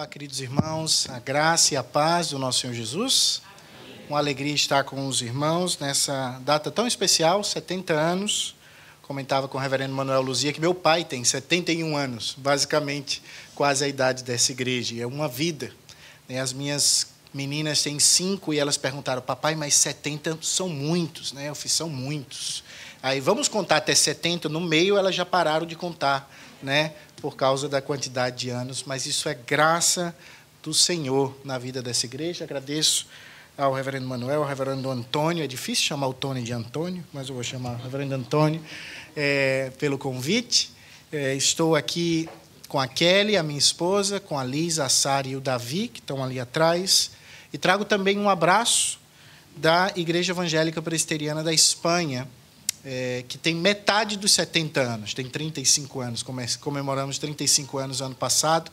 Olá, queridos irmãos, a graça e a paz do nosso Senhor Jesus. Uma alegria estar com os irmãos nessa data tão especial, 70 anos. Comentava com o reverendo Manuel Luzia que meu pai tem 71 anos, basicamente quase a idade dessa igreja. E é uma vida. As minhas meninas têm 5 e elas perguntaram, papai, mas 70 são muitos, né? Eu fiz, são muitos. Aí vamos contar até 70, no meio elas já pararam de contar, né? Por causa da quantidade de anos, mas isso é graça do Senhor na vida dessa igreja. Agradeço ao reverendo Manuel, ao reverendo Antônio, é difícil chamar o Tony de Antônio, mas eu vou chamar o reverendo Antônio, pelo convite. Estou aqui com a Kelly, a minha esposa, com a Liz, a Sara e o Davi, que estão ali atrás, e trago também um abraço da Igreja Evangélica Presbiteriana da Espanha, que tem metade dos 70 anos, tem 35 anos, comemoramos 35 anos ano passado,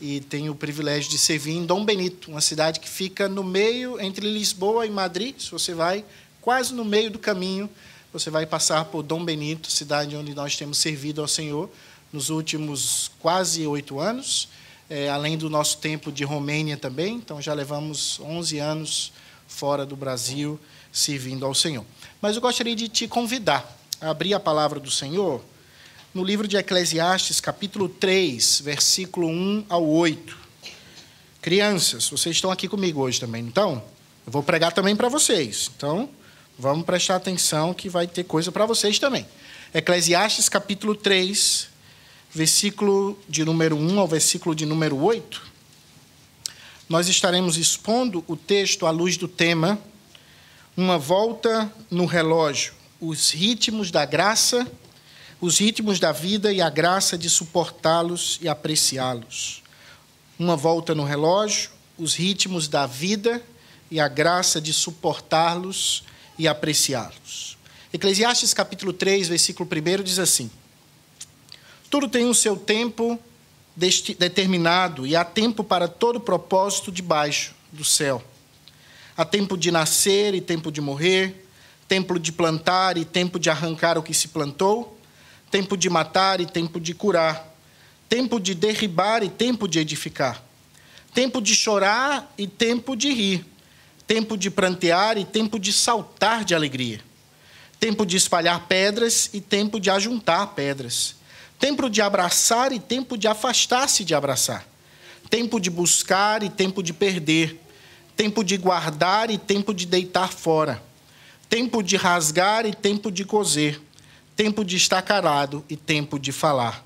e tenho o privilégio de servir em Dom Benito, uma cidade que fica no meio, entre Lisboa e Madrid. Se você vai quase no meio do caminho, você vai passar por Dom Benito, cidade onde nós temos servido ao Senhor nos últimos quase 8 anos, além do nosso tempo de Romênia também, então já levamos 11 anos fora do Brasil, servindo ao Senhor. Mas eu gostaria de te convidar a abrir a palavra do Senhor no livro de Eclesiastes, capítulo 3, versículo 1 ao 8. Crianças, vocês estão aqui comigo hoje também, então? Eu vou pregar também para vocês. Então, vamos prestar atenção que vai ter coisa para vocês também. Eclesiastes, capítulo 3, versículo de número 1 ao versículo de número 8. Nós estaremos expondo o texto à luz do tema Uma volta no relógio, os ritmos da graça, os ritmos da vida e a graça de suportá-los e apreciá-los. Uma volta no relógio, os ritmos da vida e a graça de suportá-los e apreciá-los. Eclesiastes capítulo 3, versículo 1 diz assim: Tudo tem o seu tempo determinado e há tempo para todo propósito debaixo do céu. Há tempo de nascer e tempo de morrer, tempo de plantar e tempo de arrancar o que se plantou, tempo de matar e tempo de curar, tempo de derribar e tempo de edificar, tempo de chorar e tempo de rir, tempo de prantear e tempo de saltar de alegria, tempo de espalhar pedras e tempo de ajuntar pedras, tempo de abraçar e tempo de afastar-se de abraçar, tempo de buscar e tempo de perder, tempo de guardar e tempo de deitar fora, tempo de rasgar e tempo de coser, tempo de estar calado e tempo de falar,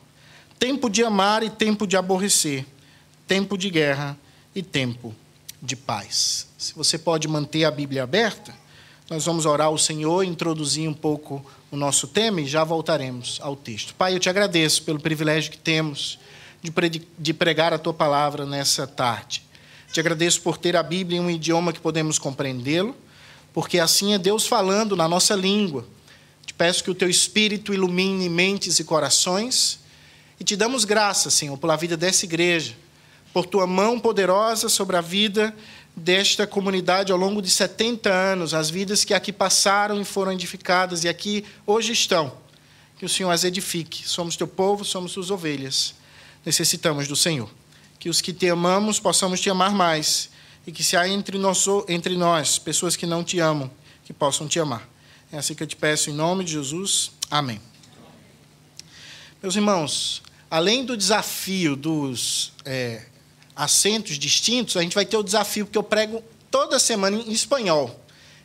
tempo de amar e tempo de aborrecer, tempo de guerra e tempo de paz. Se você pode manter a Bíblia aberta, nós vamos orar ao Senhor, introduzir um pouco o nosso tema e já voltaremos ao texto. Pai, eu te agradeço pelo privilégio que temos de pregar a Tua palavra nessa tarde. Te agradeço por ter a Bíblia em um idioma que podemos compreendê-lo, porque assim é Deus falando na nossa língua. Te peço que o Teu Espírito ilumine mentes e corações e te damos graças, Senhor, pela vida dessa igreja, por Tua mão poderosa sobre a vida desta comunidade ao longo de 70 anos, as vidas que aqui passaram e foram edificadas e aqui hoje estão. Que o Senhor as edifique. Somos Teu povo, somos Tuas ovelhas. Necessitamos do Senhor. Que os que Te amamos possamos Te amar mais e que se há entre nós pessoas que não Te amam, que possam Te amar. É assim que eu te peço em nome de Jesus. Amém. Meus irmãos, além do desafio dos acentos distintos, a gente vai ter o desafio, porque eu prego toda semana em espanhol.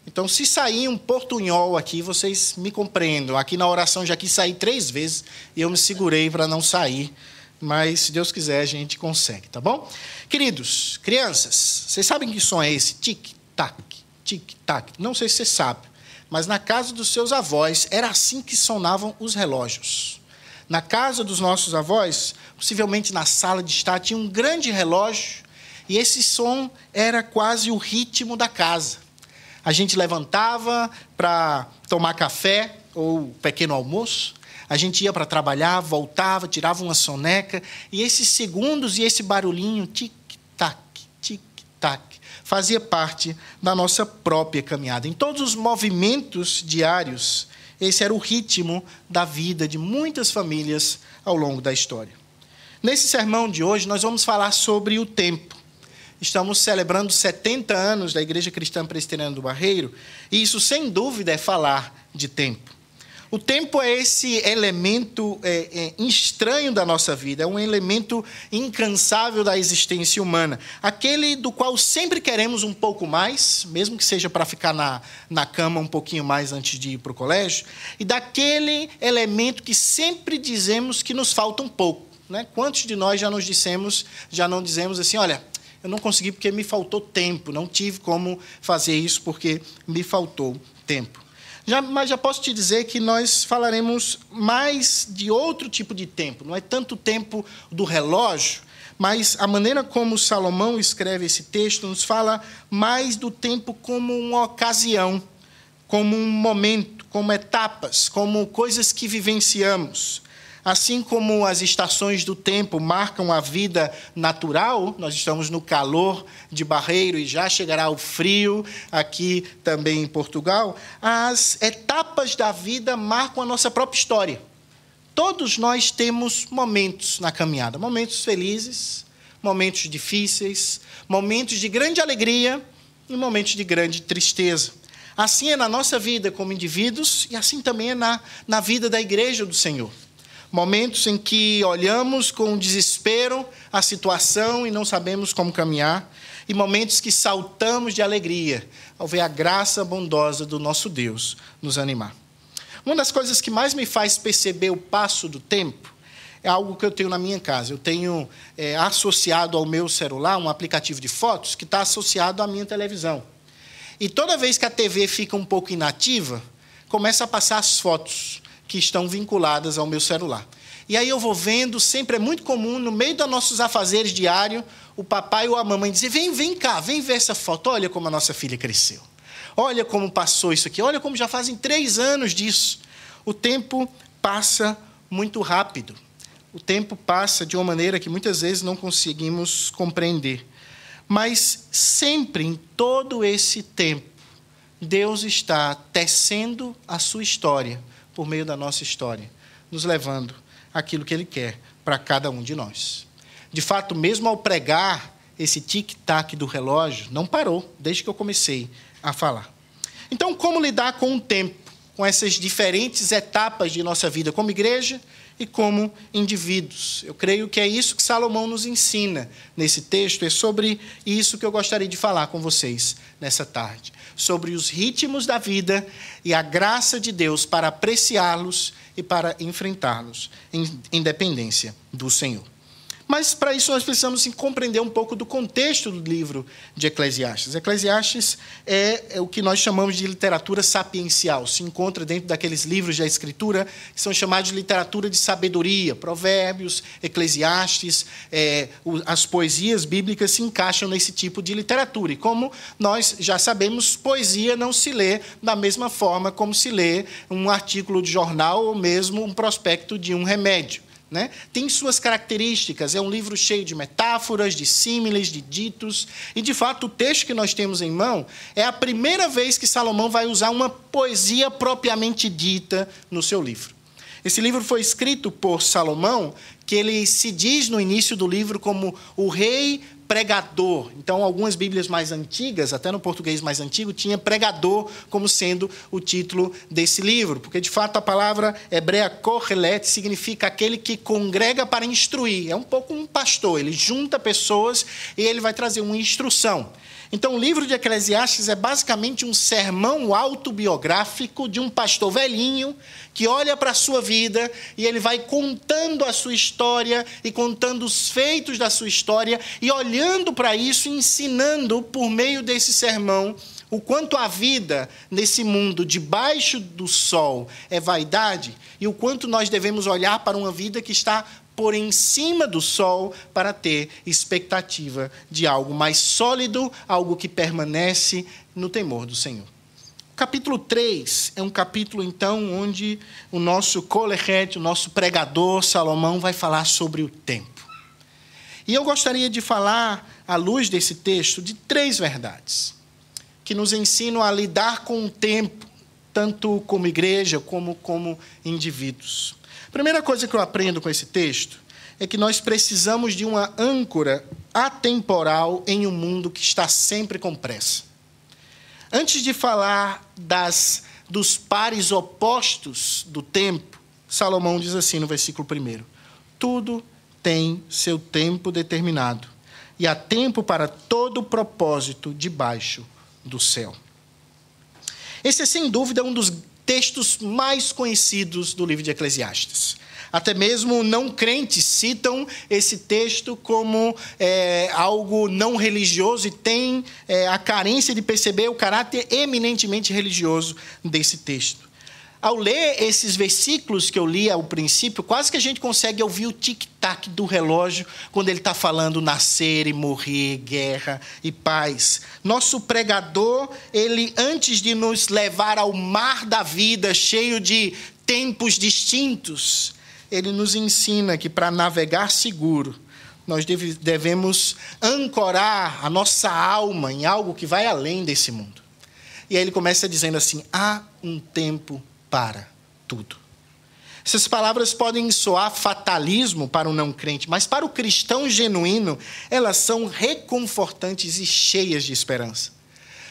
Então, se sair um portunhol aqui, vocês me compreendam. Aqui na oração já quis sair 3 vezes e eu me segurei para não sair. Mas, se Deus quiser, a gente consegue, tá bom? Queridos, crianças, vocês sabem que som é esse? Tic-tac, tic-tac. Não sei se você sabe, mas na casa dos seus avós era assim que sonavam os relógios. Na casa dos nossos avós, possivelmente na sala de estar, tinha um grande relógio e esse som era quase o ritmo da casa. A gente levantava para tomar café ou pequeno almoço, a gente ia para trabalhar, voltava, tirava uma soneca e esses segundos e esse barulhinho, tic-tac, tic-tac, fazia parte da nossa própria caminhada. Em todos os movimentos diários, esse era o ritmo da vida de muitas famílias ao longo da história. Nesse sermão de hoje, nós vamos falar sobre o tempo. Estamos celebrando 70 anos da Igreja Cristã Presbiteriana do Barreiro, e isso, sem dúvida, é falar de tempo. O tempo é esse elemento estranho da nossa vida, é um elemento incansável da existência humana. Aquele do qual sempre queremos um pouco mais, mesmo que seja para ficar na cama um pouquinho mais antes de ir para o colégio, e daquele elemento que sempre dizemos que nos falta um pouco, né? Quantos de nós já não dizemos assim, olha, eu não consegui porque me faltou tempo, não tive como fazer isso porque me faltou tempo. Mas já posso te dizer que nós falaremos mais de outro tipo de tempo. Não é tanto o tempo do relógio, mas a maneira como Salomão escreve esse texto nos fala mais do tempo como uma ocasião, como um momento, como etapas, como coisas que vivenciamos. Assim como as estações do tempo marcam a vida natural, nós estamos no calor de Barreiro e já chegará o frio aqui também em Portugal, as etapas da vida marcam a nossa própria história. Todos nós temos momentos na caminhada, momentos felizes, momentos difíceis, momentos de grande alegria e momentos de grande tristeza. Assim é na nossa vida como indivíduos e assim também é na vida da Igreja do Senhor. Momentos em que olhamos com desespero a situação e não sabemos como caminhar, e momentos que saltamos de alegria ao ver a graça bondosa do nosso Deus nos animar. Uma das coisas que mais me faz perceber o passo do tempo é algo que eu tenho na minha casa. Eu tenho associado ao meu celular um aplicativo de fotos que está associado à minha televisão. E toda vez que a TV fica um pouco inativa, começa a passar as fotos que estão vinculadas ao meu celular. E aí eu vou vendo, sempre é muito comum, no meio dos nossos afazeres diários, o papai ou a mamãe dizer, vem cá, vem ver essa foto, olha como a nossa filha cresceu. Olha como passou isso aqui, olha como já fazem 3 anos disso. O tempo passa muito rápido. O tempo passa de uma maneira que muitas vezes não conseguimos compreender. Mas sempre, em todo esse tempo, Deus está tecendo a sua história, por meio da nossa história, nos levando aquilo que Ele quer para cada um de nós. De fato, mesmo ao pregar, esse tic-tac do relógio não parou, desde que eu comecei a falar. Então, como lidar com o tempo, com essas diferentes etapas de nossa vida como igreja e como indivíduos? Eu creio que é isso que Salomão nos ensina nesse texto, é sobre isso que eu gostaria de falar com vocês nessa tarde. Sobre os ritmos da vida e a graça de Deus para apreciá-los e para enfrentá-los em dependência do Senhor. Mas, para isso, nós precisamos compreender um pouco do contexto do livro de Eclesiastes. Eclesiastes é o que nós chamamos de literatura sapiencial. Se encontra dentro daqueles livros da Escritura que são chamados de literatura de sabedoria. Provérbios, Eclesiastes, as poesias bíblicas se encaixam nesse tipo de literatura. E como nós já sabemos, poesia não se lê da mesma forma como se lê um artigo de jornal ou mesmo um prospecto de um remédio. Né? Tem suas características, é um livro cheio de metáforas, de símiles, de ditos, e de fato o texto que nós temos em mão é a primeira vez que Salomão vai usar uma poesia propriamente dita no seu livro. Esse livro foi escrito por Salomão, que ele se diz no início do livro como o rei pregador. Então, algumas Bíblias mais antigas, até no português mais antigo, tinha pregador como sendo o título desse livro, porque, de fato, a palavra hebreia kohelet significa aquele que congrega para instruir. É um pouco um pastor, ele junta pessoas e ele vai trazer uma instrução. Então, o livro de Eclesiastes é basicamente um sermão autobiográfico de um pastor velhinho que olha para a sua vida e ele vai contando a sua história e contando os feitos da sua história e olhando para isso, ensinando por meio desse sermão o quanto a vida nesse mundo debaixo do sol é vaidade e o quanto nós devemos olhar para uma vida que está por em cima do sol para ter expectativa de algo mais sólido, algo que permanece no temor do Senhor. O capítulo 3 é um capítulo, então, onde o nosso kohelet, o nosso pregador, Salomão, vai falar sobre o tempo. E eu gostaria de falar, à luz desse texto, de 3 verdades que nos ensinam a lidar com o tempo, tanto como igreja como indivíduos. A primeira coisa que eu aprendo com esse texto é que nós precisamos de uma âncora atemporal em um mundo que está sempre com pressa. Antes de falar dos pares opostos do tempo, Salomão diz assim no versículo 1: tudo tem seu tempo determinado, e há tempo para todo propósito debaixo do céu. Esse é, sem dúvida, um dos textos mais conhecidos do livro de Eclesiastes. Até mesmo não crentes citam esse texto como algo não religioso e tem a carência de perceber o caráter eminentemente religioso desse texto. Ao ler esses versículos que eu li ao princípio, quase que a gente consegue ouvir o tic-tac do relógio quando ele está falando nascer e morrer, guerra e paz. Nosso pregador, ele, antes de nos levar ao mar da vida, cheio de tempos distintos, ele nos ensina que para navegar seguro, nós devemos ancorar a nossa alma em algo que vai além desse mundo. E aí ele começa dizendo assim: há um tempo para tudo. Essas palavras podem soar fatalismo para o não crente, mas para o cristão genuíno, elas são reconfortantes e cheias de esperança.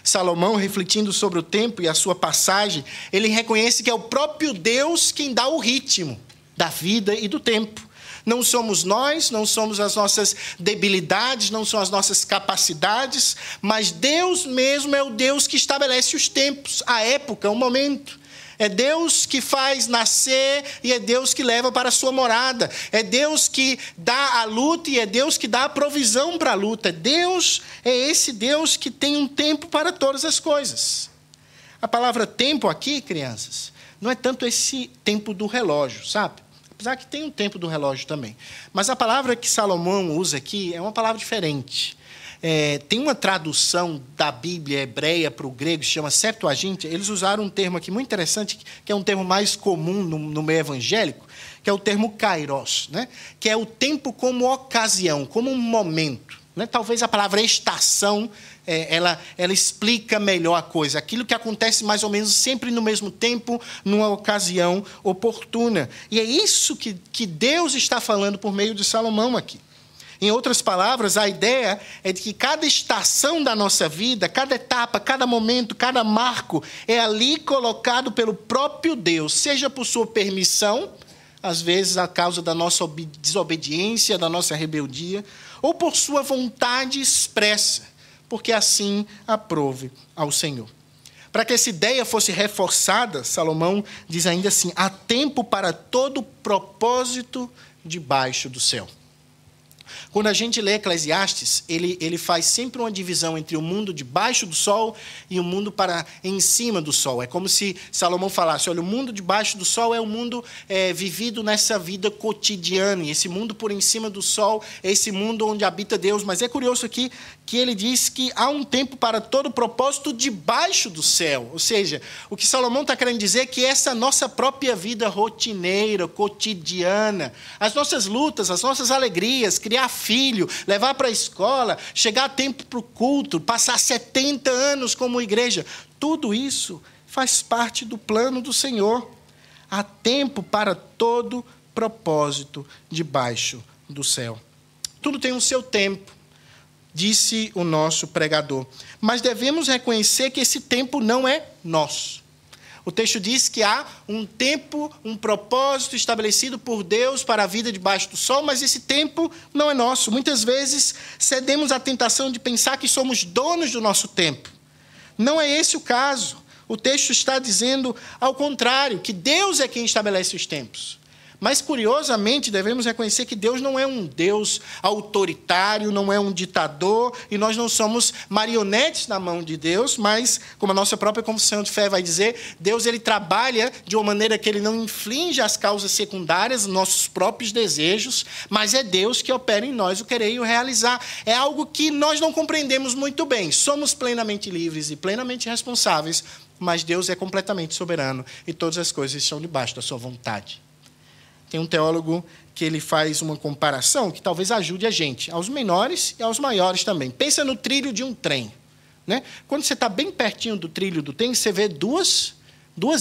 Salomão, refletindo sobre o tempo e a sua passagem, ele reconhece que é o próprio Deus quem dá o ritmo da vida e do tempo. Não somos nós, não somos as nossas debilidades, não são as nossas capacidades, mas Deus mesmo é o Deus que estabelece os tempos, a época, o momento. É Deus que faz nascer e é Deus que leva para a sua morada. É Deus que dá a luta e é Deus que dá a provisão para a luta. Deus é esse Deus que tem um tempo para todas as coisas. A palavra tempo aqui, crianças, não é tanto esse tempo do relógio, sabe? Apesar que tem um tempo do relógio também. Mas a palavra que Salomão usa aqui é uma palavra diferente. Tem uma tradução da Bíblia hebreia para o grego, que se chama Septuaginta. Eles usaram um termo aqui muito interessante, que é um termo mais comum no meio evangélico, que é o termo kairos, né? Que é o tempo como ocasião, como um momento. Né? Talvez a palavra estação, ela explica melhor a coisa. Aquilo que acontece mais ou menos sempre no mesmo tempo, numa ocasião oportuna. E é isso que Deus está falando por meio de Salomão aqui. Em outras palavras, a ideia é de que cada estação da nossa vida, cada etapa, cada momento, cada marco, é ali colocado pelo próprio Deus, seja por sua permissão, às vezes a causa da nossa desobediência, da nossa rebeldia, ou por sua vontade expressa, porque assim aprove ao Senhor. Para que essa ideia fosse reforçada, Salomão diz ainda assim: há tempo para todo propósito debaixo do céu. Quando a gente lê Eclesiastes, ele faz sempre uma divisão entre o mundo debaixo do sol e o mundo em cima do sol. É como se Salomão falasse: olha, o mundo debaixo do sol é o mundo vivido nessa vida cotidiana. E esse mundo por em cima do sol é esse mundo onde habita Deus. Mas é curioso aqui que ele diz que há um tempo para todo propósito debaixo do céu. Ou seja, o que Salomão está querendo dizer é que essa nossa própria vida rotineira, cotidiana, as nossas lutas, as nossas alegrias, criar filho, levar para a escola, chegar a tempo para o culto, passar 70 anos como igreja, tudo isso faz parte do plano do Senhor. Há tempo para todo propósito debaixo do céu. Tudo tem o seu tempo, disse o nosso pregador. Mas devemos reconhecer que esse tempo não é nosso. O texto diz que há um tempo, um propósito estabelecido por Deus para a vida debaixo do sol, mas esse tempo não é nosso. Muitas vezes cedemos à tentação de pensar que somos donos do nosso tempo. Não é esse o caso. O texto está dizendo ao contrário, que Deus é quem estabelece os tempos. Mas, curiosamente, devemos reconhecer que Deus não é um Deus autoritário, não é um ditador, e nós não somos marionetes na mão de Deus, mas, como a nossa própria confissão de fé vai dizer, Deus ele trabalha de uma maneira que ele não inflige as causas secundárias, nossos próprios desejos, mas é Deus que opera em nós o querer e o realizar. É algo que nós não compreendemos muito bem. Somos plenamente livres e plenamente responsáveis, mas Deus é completamente soberano e todas as coisas estão debaixo da sua vontade. Tem um teólogo que ele faz uma comparação que talvez ajude a gente, aos menores e aos maiores também. Pensa no trilho de um trem. Né? Quando você está bem pertinho do trilho do trem, você vê duas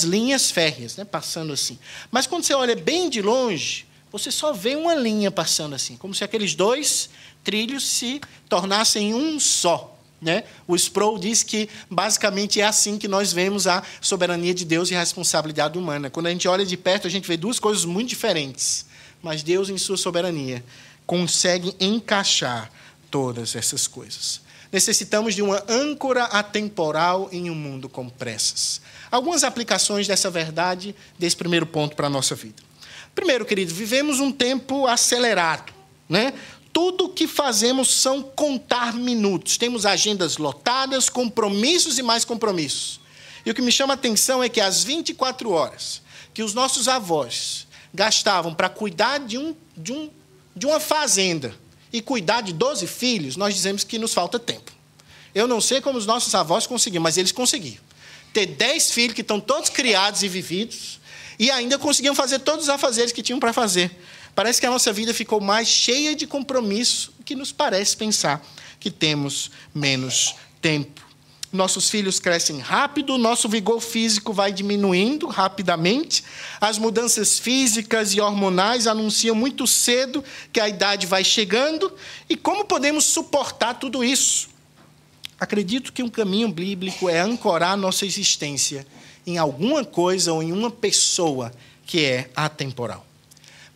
linhas férreas, né, passando assim. Mas quando você olha bem de longe, você só vê uma linha passando assim, como se aqueles dois trilhos se tornassem um só, né? O Sproul diz que, basicamente, é assim que nós vemos a soberania de Deus e a responsabilidade humana. Quando a gente olha de perto, a gente vê duas coisas muito diferentes, mas Deus, em sua soberania, consegue encaixar todas essas coisas. Necessitamos de uma âncora atemporal em um mundo com pressas. Algumas aplicações dessa verdade, desse primeiro ponto para a nossa vida. Primeiro, querido, vivemos um tempo acelerado, né? Tudo o que fazemos são contar minutos. Temos agendas lotadas, compromissos e mais compromissos. E o que me chama a atenção é que as 24 horas que os nossos avós gastavam para cuidar de uma fazenda e cuidar de 12 filhos, nós dizemos que nos falta tempo. Eu não sei como os nossos avós conseguiam, mas eles conseguiam. Ter 10 filhos que estão todos criados e vividos e ainda conseguiam fazer todos os afazeres que tinham para fazer. Parece que a nossa vida ficou mais cheia de compromisso, o que nos parece pensar que temos menos tempo. Nossos filhos crescem rápido, nosso vigor físico vai diminuindo rapidamente, as mudanças físicas e hormonais anunciam muito cedo que a idade vai chegando. E como podemos suportar tudo isso? Acredito que um caminho bíblico é ancorar nossa existência em alguma coisa ou em uma pessoa que é atemporal.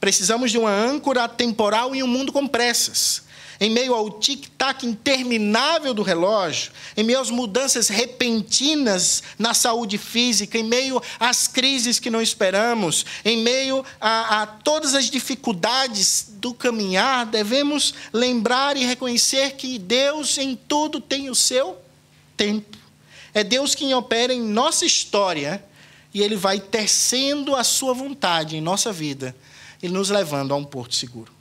Precisamos de uma âncora atemporal em um mundo com pressas. Em meio ao tic-tac interminável do relógio, em meio às mudanças repentinas na saúde física, em meio às crises que não esperamos, em meio a todas as dificuldades do caminhar, devemos lembrar e reconhecer que Deus em tudo tem o seu tempo. É Deus quem opera em nossa história e Ele vai tecendo a sua vontade em nossa vida e nos levando a um porto seguro.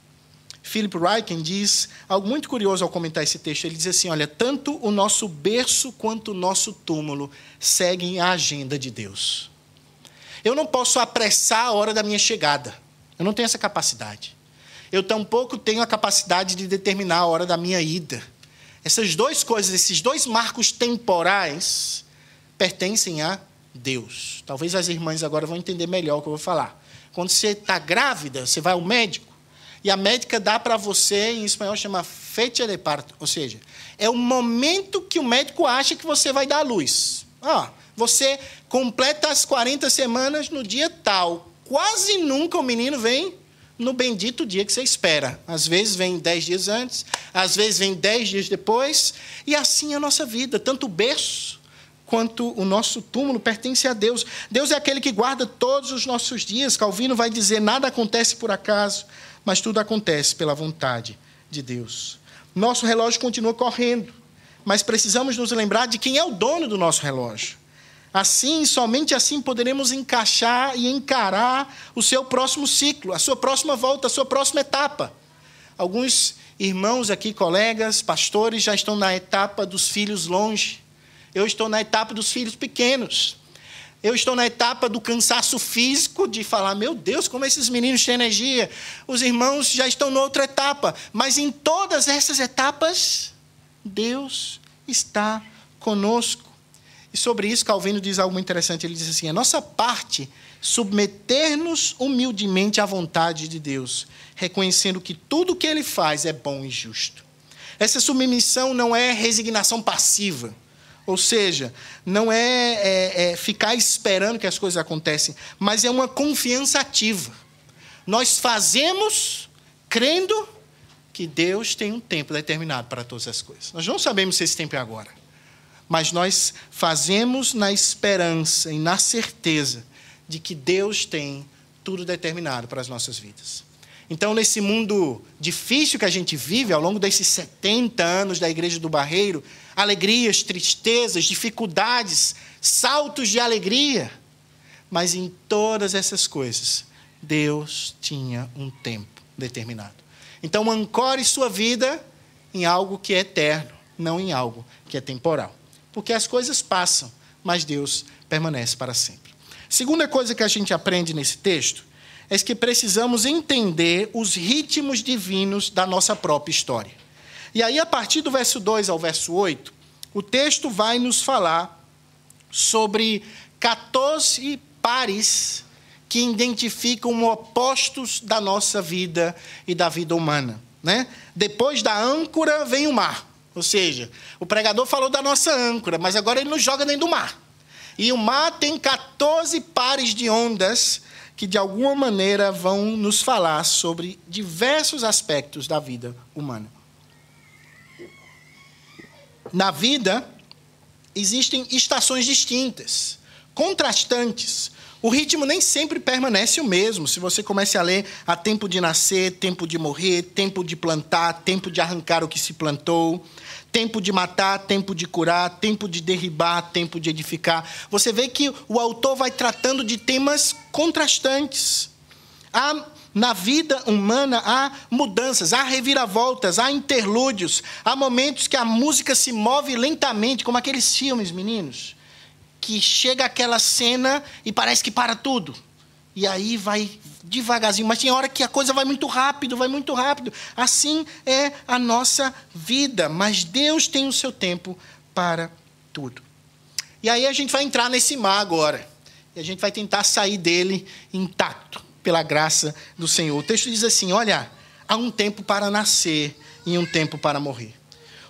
Philip Ryken diz algo muito curioso ao comentar esse texto. Ele diz assim, olha, tanto o nosso berço quanto o nosso túmulo seguem a agenda de Deus. Eu não posso apressar a hora da minha chegada. Eu não tenho essa capacidade. Eu tampouco tenho a capacidade de determinar a hora da minha ida. Essas duas coisas, esses dois marcos temporais, pertencem a Deus. Talvez as irmãs agora vão entender melhor o que eu vou falar. Quando você está grávida, você vai ao médico, e a médica dá para você, em espanhol chama fecha de parto, ou seja, é o momento que o médico acha que você vai dar à luz. Você completa as 40 semanas no dia tal. Quase nunca o menino vem no bendito dia que você espera. Às vezes vem 10 dias antes, às vezes vem 10 dias depois, e assim é a nossa vida, tanto o berço quanto o nosso túmulo pertence a Deus. Deus é aquele que guarda todos os nossos dias. Calvino vai dizer, nada acontece por acaso, mas tudo acontece pela vontade de Deus. Nosso relógio continua correndo, mas precisamos nos lembrar de quem é o dono do nosso relógio. Assim, somente assim poderemos encaixar e encarar o seu próximo ciclo, a sua próxima volta, a sua próxima etapa. Alguns irmãos aqui, colegas, pastores, já estão na etapa dos filhos longe. Eu estou na etapa dos filhos pequenos. Eu estou na etapa do cansaço físico, de falar, meu Deus, como esses meninos têm energia. Os irmãos já estão noutra etapa. Mas em todas essas etapas, Deus está conosco. E sobre isso, Calvino diz algo muito interessante. Ele diz assim, a nossa parte, submeter-nos humildemente à vontade de Deus, reconhecendo que tudo o que Ele faz é bom e justo. Essa submissão não é resignação passiva. Ou seja, não é ficar esperando que as coisas acontecem, mas é uma confiança ativa. Nós fazemos crendo que Deus tem um tempo determinado para todas as coisas. Nós não sabemos se esse tempo é agora, mas nós fazemos na esperança e na certeza de que Deus tem tudo determinado para as nossas vidas. Então, nesse mundo difícil que a gente vive, ao longo desses 70 anos da Igreja do Barreiro, alegrias, tristezas, dificuldades, saltos de alegria, mas em todas essas coisas, Deus tinha um tempo determinado. Então, ancore sua vida em algo que é eterno, não em algo que é temporal. Porque as coisas passam, mas Deus permanece para sempre. Segunda coisa que a gente aprende nesse texto é que precisamos entender os ritmos divinos da nossa própria história. E aí, a partir do verso 2 ao verso 8, o texto vai nos falar sobre 14 pares que identificam opostos da nossa vida e da vida humana, né? Depois da âncora vem o mar. Ou seja, o pregador falou da nossa âncora, mas agora ele nos joga dentro do mar. E o mar tem 14 pares de ondas que, de alguma maneira, vão nos falar sobre diversos aspectos da vida humana. Na vida, existem estações distintas, contrastantes. O ritmo nem sempre permanece o mesmo. Se você começa a ler, há tempo de nascer, tempo de morrer, tempo de plantar, tempo de arrancar o que se plantou, tempo de matar, tempo de curar, tempo de derribar, tempo de edificar. Você vê que o autor vai tratando de temas contrastantes. Na vida humana há mudanças, há reviravoltas, há interlúdios, há momentos que a música se move lentamente, como aqueles filmes, meninos, que chega aquela cena e parece que para tudo. E aí vai devagarzinho, mas tem hora que a coisa vai muito rápido, vai muito rápido. Assim é a nossa vida, mas Deus tem o seu tempo para tudo. E aí a gente vai entrar nesse mar agora, e a gente vai tentar sair dele intacto, pela graça do Senhor. O texto diz assim, olha, há um tempo para nascer e um tempo para morrer.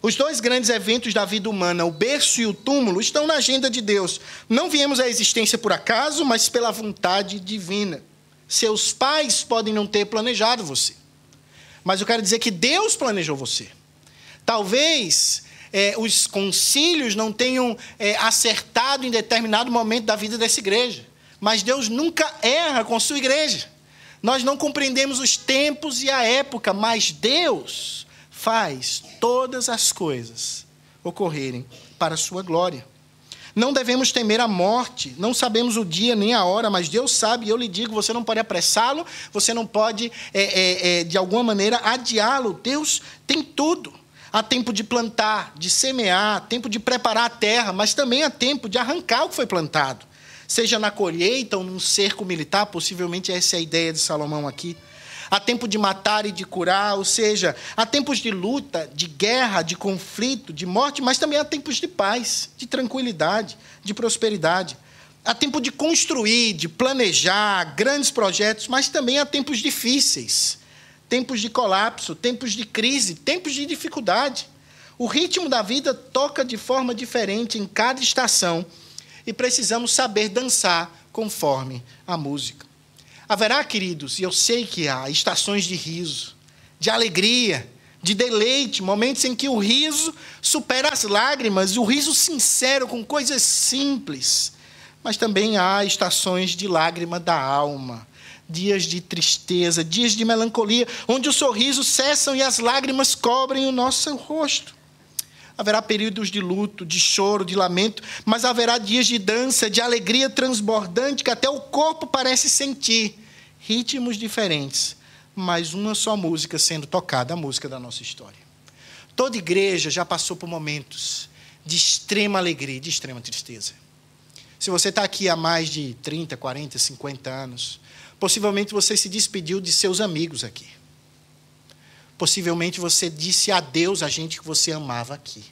Os dois grandes eventos da vida humana, o berço e o túmulo, estão na agenda de Deus. Não viemos à existência por acaso, mas pela vontade divina. Seus pais podem não ter planejado você, mas eu quero dizer que Deus planejou você. Talvez os concílios não tenham acertado em determinado momento da vida dessa igreja, mas Deus nunca erra com sua igreja. Nós não compreendemos os tempos e a época, mas Deus faz todas as coisas ocorrerem para a sua glória. Não devemos temer a morte, não sabemos o dia nem a hora, mas Deus sabe, e eu lhe digo, você não pode apressá-lo, você não pode, de alguma maneira, adiá-lo. Deus tem tudo. Há tempo de plantar, de semear, tempo de preparar a terra, mas também há tempo de arrancar o que foi plantado. Seja na colheita ou num cerco militar, possivelmente essa é a ideia de Salomão aqui. Há tempo de matar e de curar, ou seja, há tempos de luta, de guerra, de conflito, de morte, mas também há tempos de paz, de tranquilidade, de prosperidade. Há tempo de construir, de planejar grandes projetos, mas também há tempos difíceis, tempos de colapso, tempos de crise, tempos de dificuldade. O ritmo da vida toca de forma diferente em cada estação e precisamos saber dançar conforme a música. Haverá, queridos, e eu sei que há, estações de riso, de alegria, de deleite, momentos em que o riso supera as lágrimas, o riso sincero com coisas simples. Mas também há estações de lágrima da alma, dias de tristeza, dias de melancolia, onde os sorrisos cessam e as lágrimas cobrem o nosso rosto. Haverá períodos de luto, de choro, de lamento, mas haverá dias de dança, de alegria transbordante, que até o corpo parece sentir. Ritmos diferentes, mas uma só música sendo tocada, a música da nossa história. Toda igreja já passou por momentos de extrema alegria e de extrema tristeza. Se você está aqui há mais de 30, 40, 50 anos, possivelmente você se despediu de seus amigos aqui. Possivelmente você disse adeus a gente que você amava aqui.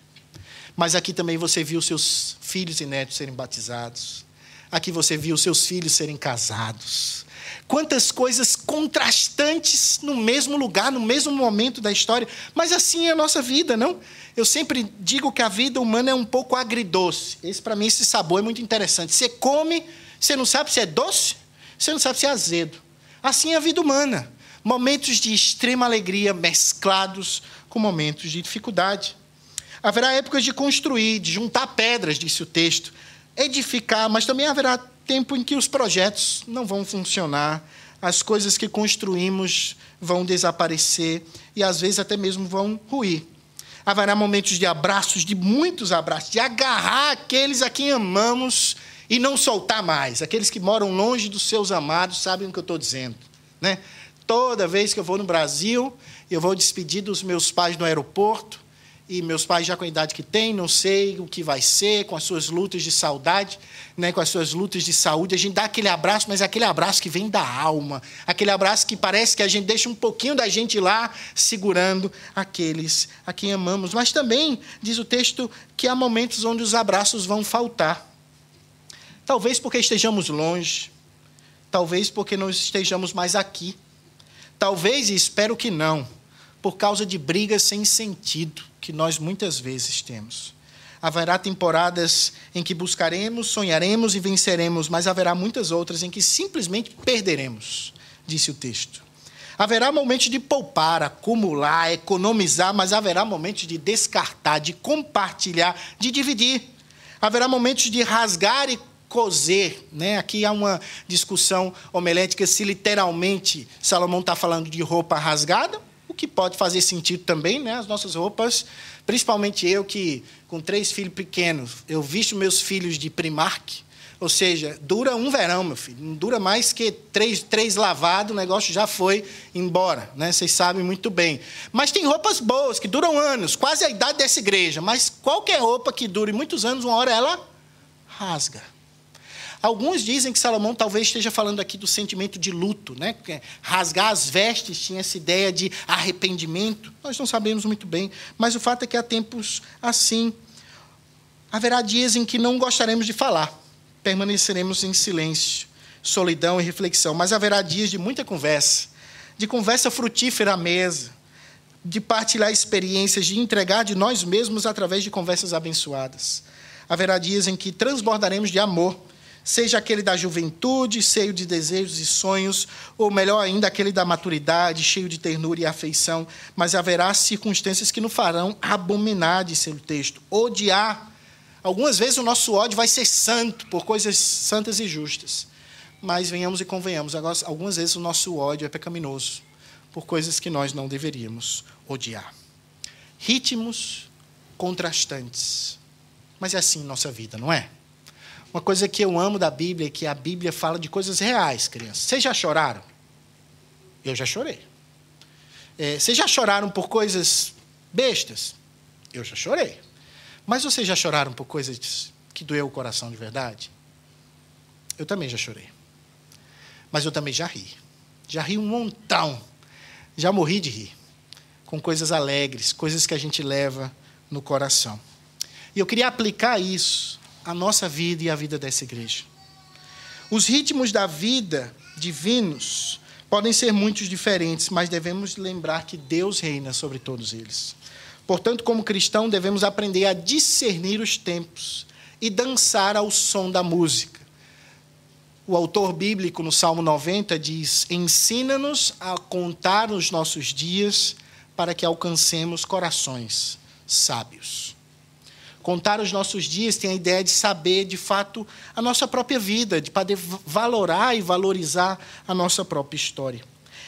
Mas aqui também você viu seus filhos e netos serem batizados. Aqui você viu seus filhos serem casados. Quantas coisas contrastantes no mesmo lugar, no mesmo momento da história. Mas assim é a nossa vida, não? Eu sempre digo que a vida humana é um pouco agridoce. Para mim, esse sabor é muito interessante. Você come, você não sabe se é doce, você não sabe se é azedo. Assim é a vida humana. Momentos de extrema alegria mesclados com momentos de dificuldade. Haverá épocas de construir, de juntar pedras, disse o texto, edificar, mas também haverá tempo em que os projetos não vão funcionar, as coisas que construímos vão desaparecer e às vezes até mesmo vão ruir. Haverá momentos de abraços, de muitos abraços, de agarrar aqueles a quem amamos e não soltar mais. Aqueles que moram longe dos seus amados sabem o que eu estou dizendo, né? Toda vez que eu vou no Brasil, eu vou despedir dos meus pais no aeroporto, e meus pais já com a idade que têm, não sei o que vai ser, com as suas lutas de saudade, né, com as suas lutas de saúde, a gente dá aquele abraço, mas é aquele abraço que vem da alma, aquele abraço que parece que a gente deixa um pouquinho da gente lá, segurando aqueles a quem amamos. Mas também, diz o texto, que há momentos onde os abraços vão faltar. Talvez porque estejamos longe, talvez porque não estejamos mais aqui. Talvez, e espero que não, por causa de brigas sem sentido que nós muitas vezes temos. Haverá temporadas em que buscaremos, sonharemos e venceremos, mas haverá muitas outras em que simplesmente perderemos, disse o texto. Haverá momentos de poupar, acumular, economizar, mas haverá momentos de descartar, de compartilhar, de dividir. Haverá momentos de rasgar e coser, né? Aqui há uma discussão homilética se literalmente Salomão está falando de roupa rasgada, o que pode fazer sentido também, né? As nossas roupas, principalmente eu que com 3 filhos pequenos, eu visto meus filhos de Primark, ou seja, dura um verão, meu filho, não dura mais que 3 lavados, o negócio já foi embora, né? Vocês sabem muito bem. Mas tem roupas boas, que duram anos, quase a idade dessa igreja, mas qualquer roupa que dure muitos anos, uma hora ela rasga. Alguns dizem que Salomão talvez esteja falando aqui do sentimento de luto, né? Rasgar as vestes tinha essa ideia de arrependimento. Nós não sabemos muito bem, mas o fato é que há tempos assim. Haverá dias em que não gostaremos de falar, permaneceremos em silêncio, solidão e reflexão, mas haverá dias de muita conversa, de conversa frutífera à mesa, de partilhar experiências, de entregar de nós mesmos através de conversas abençoadas. Haverá dias em que transbordaremos de amor, seja aquele da juventude, cheio de desejos e sonhos, ou melhor ainda, aquele da maturidade, cheio de ternura e afeição, mas haverá circunstâncias que nos farão abominar, disse o texto, odiar. Algumas vezes o nosso ódio vai ser santo, por coisas santas e justas, mas venhamos e convenhamos, algumas vezes o nosso ódio é pecaminoso, por coisas que nós não deveríamos odiar. Ritmos contrastantes, mas é assim nossa vida, não é? Uma coisa que eu amo da Bíblia é que a Bíblia fala de coisas reais, crianças. Vocês já choraram? Eu já chorei. Vocês já choraram por coisas bestas? Eu já chorei. Mas vocês já choraram por coisas que doeu o coração de verdade? Eu também já chorei. Mas eu também já ri. Já ri um montão. Já morri de rir. Com coisas alegres, coisas que a gente leva no coração. E eu queria aplicar isso à nossa vida e à vida dessa igreja. Os ritmos da vida divinos podem ser muitos diferentes, mas devemos lembrar que Deus reina sobre todos eles. Portanto, como cristão, devemos aprender a discernir os tempos e dançar ao som da música. O autor bíblico, no Salmo 90, diz: ensina-nos a contar os nossos dias para que alcancemos corações sábios. Contar os nossos dias tem a ideia de saber, de fato, a nossa própria vida, de poder valorar e valorizar a nossa própria história.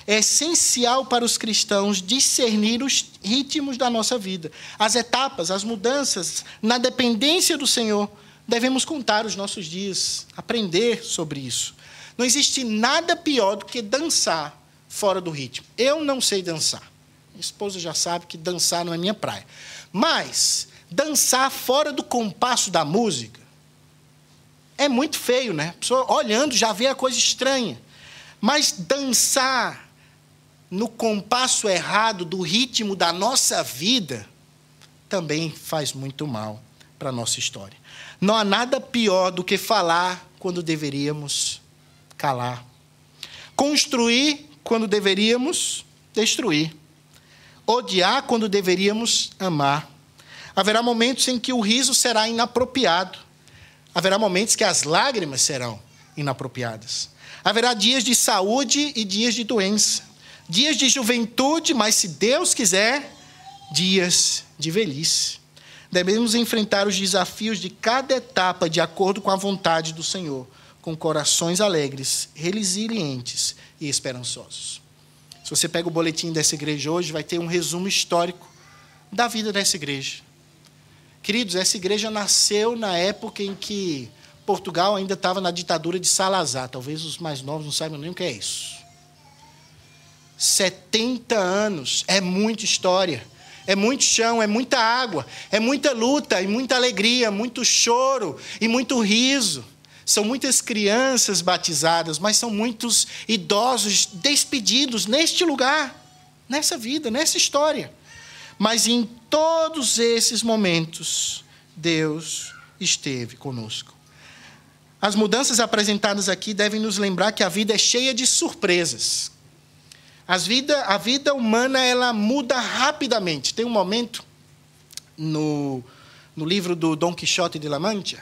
É essencial para os cristãos discernir os ritmos da nossa vida, as etapas, as mudanças, na dependência do Senhor. Devemos contar os nossos dias, aprender sobre isso. Não existe nada pior do que dançar fora do ritmo. Eu não sei dançar. Minha esposa já sabe que dançar não é minha praia. Mas dançar fora do compasso da música é muito feio, né? A pessoa olhando já vê a coisa estranha. Mas dançar no compasso errado do ritmo da nossa vida também faz muito mal para a nossa história. Não há nada pior do que falar quando deveríamos calar. Construir quando deveríamos destruir. Odiar quando deveríamos amar. Haverá momentos em que o riso será inapropriado. Haverá momentos que as lágrimas serão inapropriadas. Haverá dias de saúde e dias de doença. Dias de juventude, mas, se Deus quiser, dias de velhice. Devemos enfrentar os desafios de cada etapa de acordo com a vontade do Senhor, com corações alegres, resilientes e esperançosos. Se você pega o boletim dessa igreja hoje, vai ter um resumo histórico da vida dessa igreja. Queridos, essa igreja nasceu na época em que Portugal ainda estava na ditadura de Salazar. Talvez os mais novos não saibam nem o que é isso. 70 anos, é muita história, é muito chão, é muita água, é muita luta e muita alegria, muito choro e muito riso. São muitas crianças batizadas, mas são muitos idosos despedidos neste lugar, nessa vida, nessa história. Mas em todos esses momentos, Deus esteve conosco. as mudanças apresentadas aqui devem nos lembrar que a vida é cheia de surpresas. A vida humana, ela muda rapidamente. Tem um momento no livro do Dom Quixote de La Mancha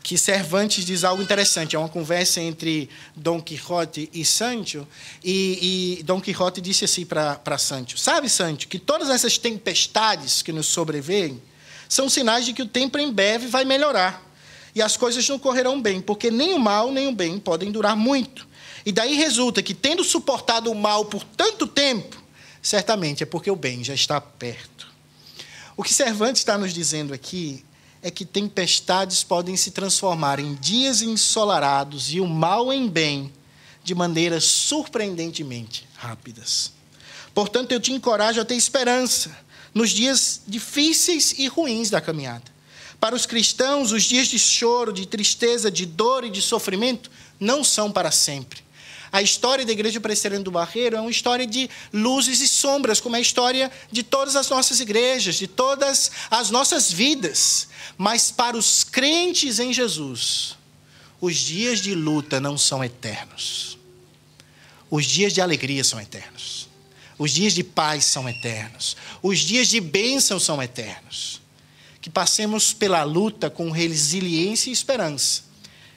que Cervantes diz algo interessante. É uma conversa entre Dom Quixote e Sancho, e Dom Quixote disse assim para Sancho: sabe, Sancho, que todas essas tempestades que nos sobrevêm são sinais de que o tempo em breve vai melhorar, e as coisas não correrão bem, porque nem o mal nem o bem podem durar muito. E daí resulta que, tendo suportado o mal por tanto tempo, certamente é porque o bem já está perto. O que Cervantes está nos dizendo aqui é que tempestades podem se transformar em dias ensolarados e o mal em bem de maneiras surpreendentemente rápidas. Portanto, eu te encorajo a ter esperança nos dias difíceis e ruins da caminhada. Para os cristãos, os dias de choro, de tristeza, de dor e de sofrimento não são para sempre. A história da Igreja Presbiteriana do Barreiro é uma história de luzes e sombras, como é a história de todas as nossas igrejas, de todas as nossas vidas. Mas para os crentes em Jesus, os dias de luta não são eternos. Os dias de alegria são eternos. Os dias de paz são eternos. Os dias de bênção são eternos. Que passemos pela luta com resiliência e esperança,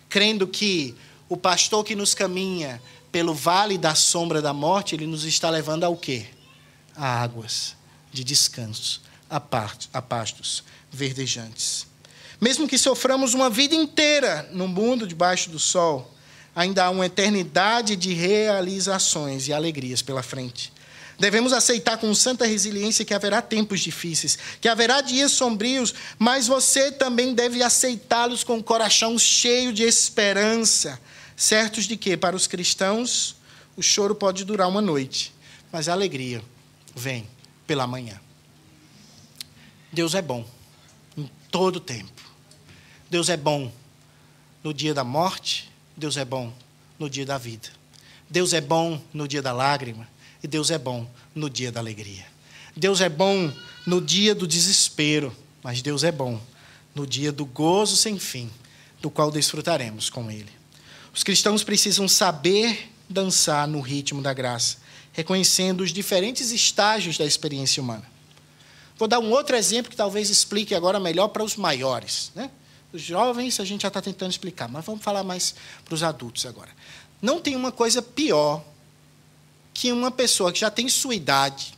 crendo que o pastor que nos caminha pelo vale da sombra da morte, ele nos está levando ao quê? A águas de descanso, a pastos verdejantes. Mesmo que soframos uma vida inteira no mundo debaixo do sol, ainda há uma eternidade de realizações e alegrias pela frente. Devemos aceitar com santa resiliência que haverá tempos difíceis, que haverá dias sombrios, mas você também deve aceitá-los com o coração cheio de esperança, certos de que, para os cristãos, o choro pode durar uma noite, mas a alegria vem pela manhã. Deus é bom em todo o tempo. Deus é bom no dia da morte, Deus é bom no dia da vida. Deus é bom no dia da lágrima e Deus é bom no dia da alegria. Deus é bom no dia do desespero, mas Deus é bom no dia do gozo sem fim, do qual desfrutaremos com Ele. Os cristãos precisam saber dançar no ritmo da graça, reconhecendo os diferentes estágios da experiência humana. Vou dar um outro exemplo que talvez explique agora melhor para os maiores, né? Os jovens a gente já está tentando explicar, mas vamos falar mais para os adultos agora. Não tem uma coisa pior que uma pessoa que já tem sua idade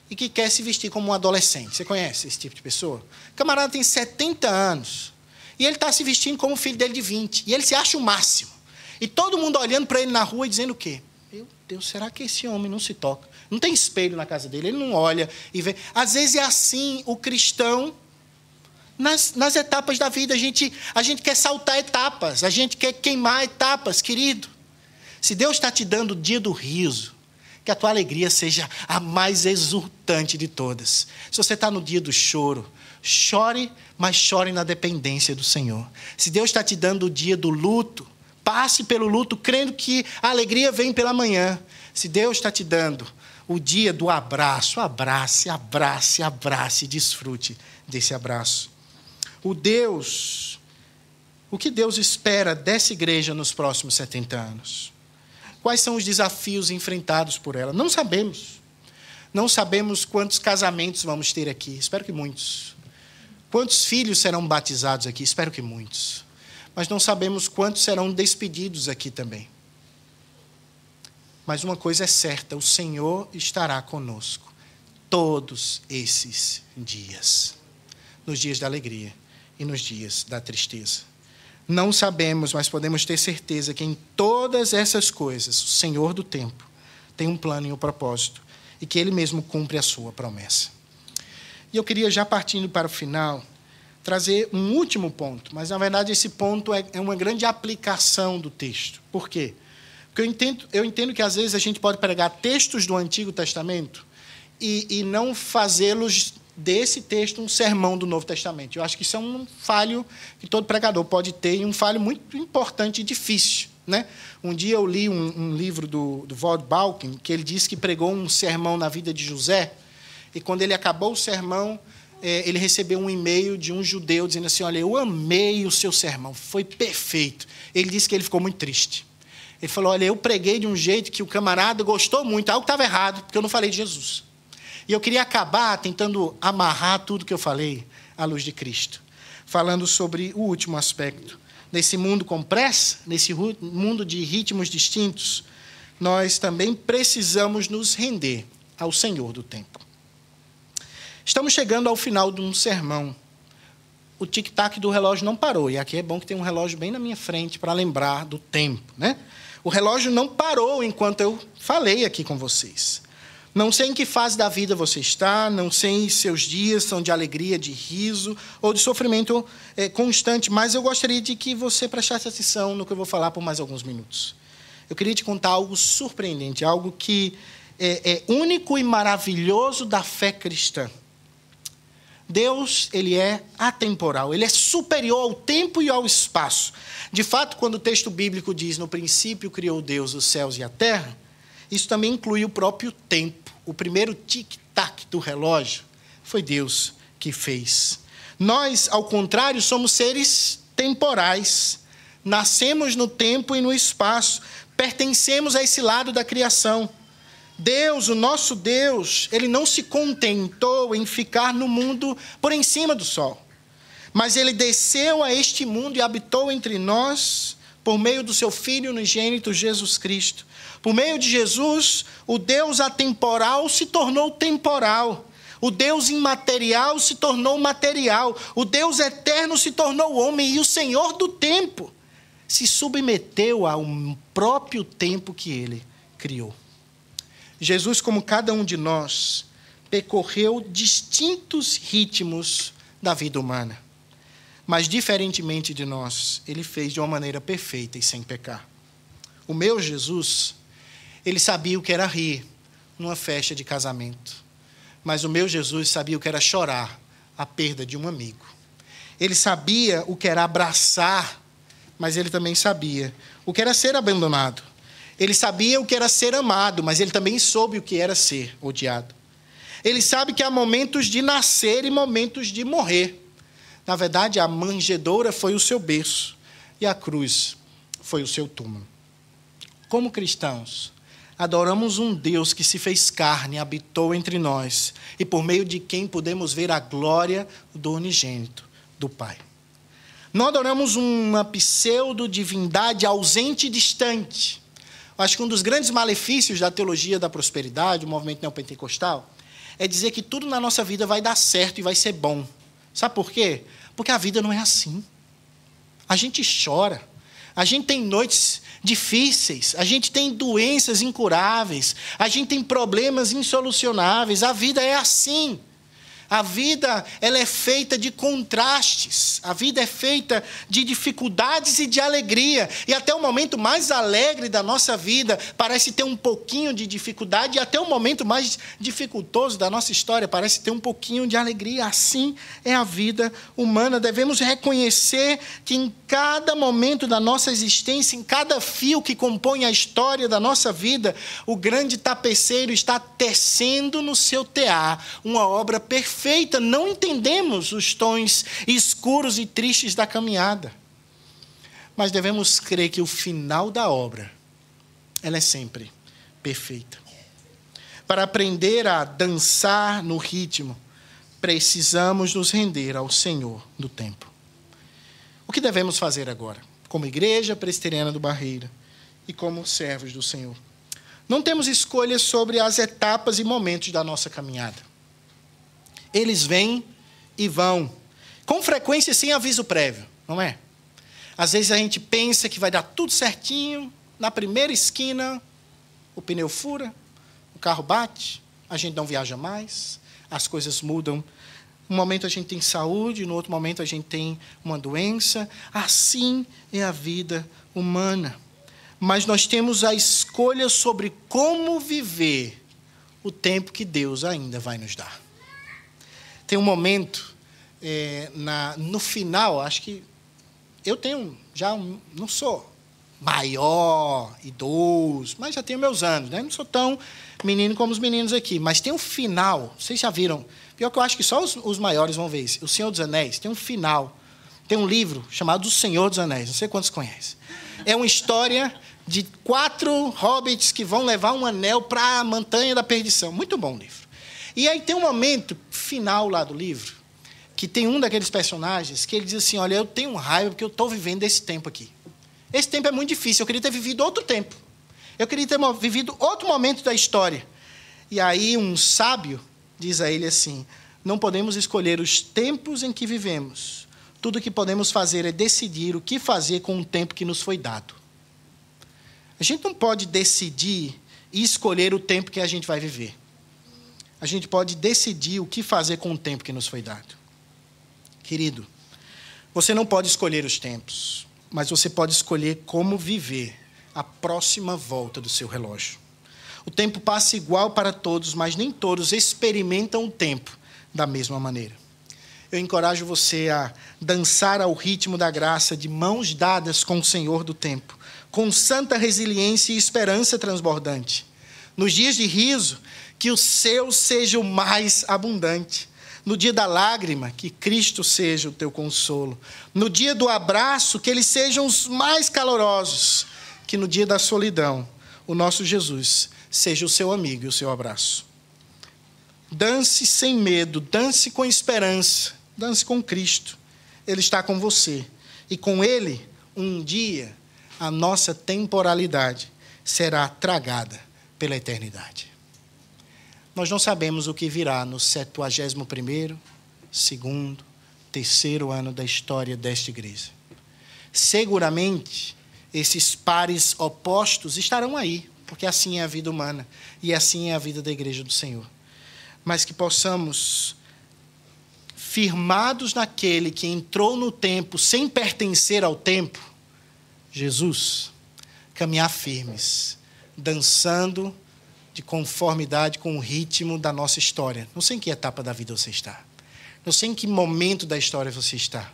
e que quer se vestir como um adolescente. Você conhece esse tipo de pessoa? O camarada tem 70 anos e ele está se vestindo como o filho dele de 20. E ele se acha o máximo. E todo mundo olhando para ele na rua e dizendo o quê? Meu Deus, será que esse homem não se toca? Não tem espelho na casa dele, ele não olha e vê. Às vezes é assim o cristão nas etapas da vida. A gente quer saltar etapas, a gente quer queimar etapas, querido. Se Deus está te dando o dia do riso, que a tua alegria seja a mais exultante de todas. Se você está no dia do choro, chore, mas chore na dependência do Senhor. Se Deus está te dando o dia do luto, passe pelo luto, crendo que a alegria vem pela manhã. Se Deus está te dando o dia do abraço, abrace, abrace, abrace, desfrute desse abraço. O que Deus espera dessa igreja nos próximos 70 anos? Quais são os desafios enfrentados por ela? Não sabemos. Não sabemos quantos casamentos vamos ter aqui. Espero que muitos. Quantos filhos serão batizados aqui? Espero que muitos. Mas não sabemos quantos serão despedidos aqui também. Mas uma coisa é certa, o Senhor estará conosco todos esses dias. Nos dias da alegria e nos dias da tristeza. Não sabemos, mas podemos ter certeza que em todas essas coisas, o Senhor do tempo tem um plano e um propósito, e que Ele mesmo cumpre a sua promessa. E eu queria, já partindo para o final, trazer um último ponto, mas, na verdade, esse ponto é uma grande aplicação do texto. Por quê? Porque eu entendo que, às vezes, a gente pode pregar textos do Antigo Testamento e não fazê-los desse texto um sermão do Novo Testamento. Eu acho que isso é um falho que todo pregador pode ter, e um falho muito importante e difícil, né? Um dia eu li um livro do Walt Balkin, que ele disse que pregou um sermão na vida de José, e quando ele acabou o sermão, ele recebeu um e-mail de um judeu dizendo assim, olha, eu amei o seu sermão, foi perfeito. Ele disse que ele ficou muito triste. Ele falou, olha, eu preguei de um jeito que o camarada gostou muito, algo estava errado, porque eu não falei de Jesus. E eu queria acabar tentando amarrar tudo que eu falei à luz de Cristo, falando sobre o último aspecto. Nesse mundo com pressa, nesse mundo de ritmos distintos, nós também precisamos nos render ao Senhor do tempo. Estamos chegando ao final de um sermão. O tic-tac do relógio não parou. E aqui é bom que tem um relógio bem na minha frente para lembrar do tempo, né? O relógio não parou enquanto eu falei aqui com vocês. Não sei em que fase da vida você está, não sei se seus dias são de alegria, de riso ou de sofrimento constante, mas eu gostaria de que você prestasse atenção no que eu vou falar por mais alguns minutos. Eu queria te contar algo surpreendente, algo que é único e maravilhoso da fé cristã. Deus, ele é atemporal, ele é superior ao tempo e ao espaço. De fato, quando o texto bíblico diz, no princípio criou Deus os céus e a terra, isso também inclui o próprio tempo. O primeiro tic-tac do relógio foi Deus que fez. Nós, ao contrário, somos seres temporais. Nascemos no tempo e no espaço. Pertencemos a esse lado da criação. Deus, o nosso Deus, ele não se contentou em ficar no mundo por em cima do sol. Mas ele desceu a este mundo e habitou entre nós por meio do seu Filho unigênito, Jesus Cristo. Por meio de Jesus, o Deus atemporal se tornou temporal. O Deus imaterial se tornou material. O Deus eterno se tornou homem. E o Senhor do tempo se submeteu ao próprio tempo que ele criou. Jesus, como cada um de nós, percorreu distintos ritmos da vida humana. Mas, diferentemente de nós, ele fez de uma maneira perfeita e sem pecar. O meu Jesus, ele sabia o que era rir numa festa de casamento. Mas o meu Jesus sabia o que era chorar a perda de um amigo. Ele sabia o que era abraçar, mas ele também sabia o que era ser abandonado. Ele sabia o que era ser amado, mas ele também soube o que era ser odiado. Ele sabe que há momentos de nascer e momentos de morrer. Na verdade, a manjedoura foi o seu berço e a cruz foi o seu túmulo. Como cristãos, adoramos um Deus que se fez carne, habitou entre nós, e por meio de quem podemos ver a glória do unigênito, do Pai. Não adoramos uma pseudo-divindade ausente e distante. Acho que um dos grandes malefícios da teologia da prosperidade, o movimento neopentecostal, é dizer que tudo na nossa vida vai dar certo e vai ser bom. Sabe por quê? Porque a vida não é assim. A gente chora, a gente tem noites difíceis, a gente tem doenças incuráveis, a gente tem problemas insolucionáveis, a vida é assim. A vida, ela é feita de contrastes. A vida é feita de dificuldades e de alegria. E até o momento mais alegre da nossa vida parece ter um pouquinho de dificuldade. E até o momento mais dificultoso da nossa história parece ter um pouquinho de alegria. Assim é a vida humana. Devemos reconhecer que em cada momento da nossa existência, em cada fio que compõe a história da nossa vida, o grande tapeceiro está tecendo no seu tear uma obra perfeita. Não entendemos os tons escuros e tristes da caminhada. Mas devemos crer que o final da obra, ela é sempre perfeita. Para aprender a dançar no ritmo, precisamos nos render ao Senhor do tempo. O que devemos fazer agora, como igreja presbiteriana do Barreira e como servos do Senhor? Não temos escolhas sobre as etapas e momentos da nossa caminhada. Eles vêm e vão, com frequência sem aviso prévio, não é? Às vezes a gente pensa que vai dar tudo certinho, na primeira esquina o pneu fura, o carro bate, a gente não viaja mais, as coisas mudam. Um momento a gente tem saúde, no outro momento a gente tem uma doença. Assim é a vida humana. Mas nós temos a escolha sobre como viver o tempo que Deus ainda vai nos dar. Tem um momento, no final, acho que eu tenho não sou maior, idoso, mas já tenho meus anos, né? Não sou tão menino como os meninos aqui, mas tem um final, vocês já viram Pior que eu acho que só os maiores vão ver isso. O Senhor dos Anéis tem um final. Tem um livro chamado O Senhor dos Anéis. Não sei quantos conhecem. É uma história de 4 hobbits que vão levar um anel para a Montanha da Perdição. Muito bom o livro. E aí tem um momento final lá do livro, que tem um daqueles personagens que ele diz assim, olha, eu tenho raiva porque eu estou vivendo esse tempo aqui. Esse tempo é muito difícil, eu queria ter vivido outro tempo. Eu queria ter vivido outro momento da história. E aí um sábio diz a ele assim, não podemos escolher os tempos em que vivemos. Tudo o que podemos fazer é decidir o que fazer com o tempo que nos foi dado. A gente não pode decidir e escolher o tempo que a gente vai viver. A gente pode decidir o que fazer com o tempo que nos foi dado. Querido, você não pode escolher os tempos, mas você pode escolher como viver a próxima volta do seu relógio. O tempo passa igual para todos, mas nem todos experimentam o tempo da mesma maneira. Eu encorajo você a dançar ao ritmo da graça, de mãos dadas com o Senhor do tempo, com santa resiliência e esperança transbordante. Nos dias de riso, que o seu seja o mais abundante. No dia da lágrima, que Cristo seja o teu consolo. No dia do abraço, que eles sejam os mais calorosos. Que no dia da solidão, o nosso Jesus seja o seu amigo e o seu abraço. Dance sem medo, dance com esperança, dance com Cristo. Ele está com você. E com Ele, um dia, a nossa temporalidade será tragada pela eternidade. Nós não sabemos o que virá no 71º, 2º, 3º ano da história desta igreja. Seguramente, esses pares opostos estarão aí, porque assim é a vida humana e assim é a vida da igreja do Senhor. Mas que possamos, firmados naquele que entrou no tempo sem pertencer ao tempo, Jesus, caminhar firmes, dançando de conformidade com o ritmo da nossa história. Não sei em que etapa da vida você está. Não sei em que momento da história você está.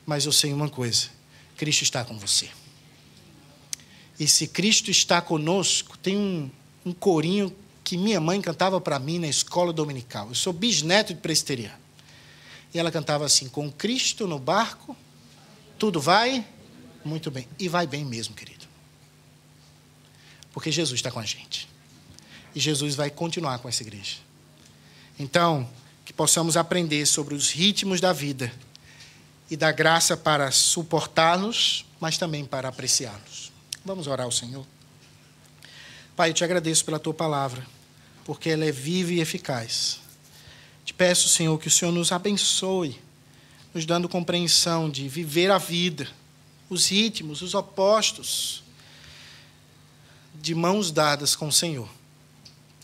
Mas eu sei uma coisa. Cristo está com você. E se Cristo está conosco, tem um corinho que minha mãe cantava para mim na escola dominical. Eu sou bisneto de presbiteriano. E ela cantava assim, com Cristo no barco, tudo vai muito bem. E vai bem mesmo, querido. Porque Jesus está com a gente. E Jesus vai continuar com essa igreja. Então, que possamos aprender sobre os ritmos da vida e da graça para suportá-los, mas também para apreciá-los. Vamos orar ao Senhor. Pai, eu te agradeço pela tua palavra, porque ela é viva e eficaz. Te peço, Senhor, que o Senhor nos abençoe, nos dando compreensão de viver a vida, os ritmos, os opostos, de mãos dadas com o Senhor.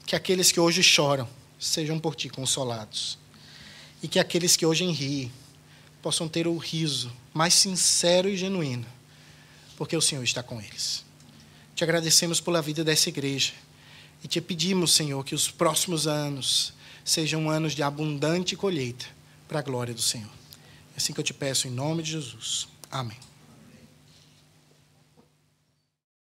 Que aqueles que hoje choram sejam por ti consolados. E que aqueles que hoje riem possam ter o riso mais sincero e genuíno, porque o Senhor está com eles. Te agradecemos pela vida dessa igreja e te pedimos, Senhor, que os próximos anos sejam anos de abundante colheita para a glória do Senhor. É assim que eu te peço em nome de Jesus. Amém.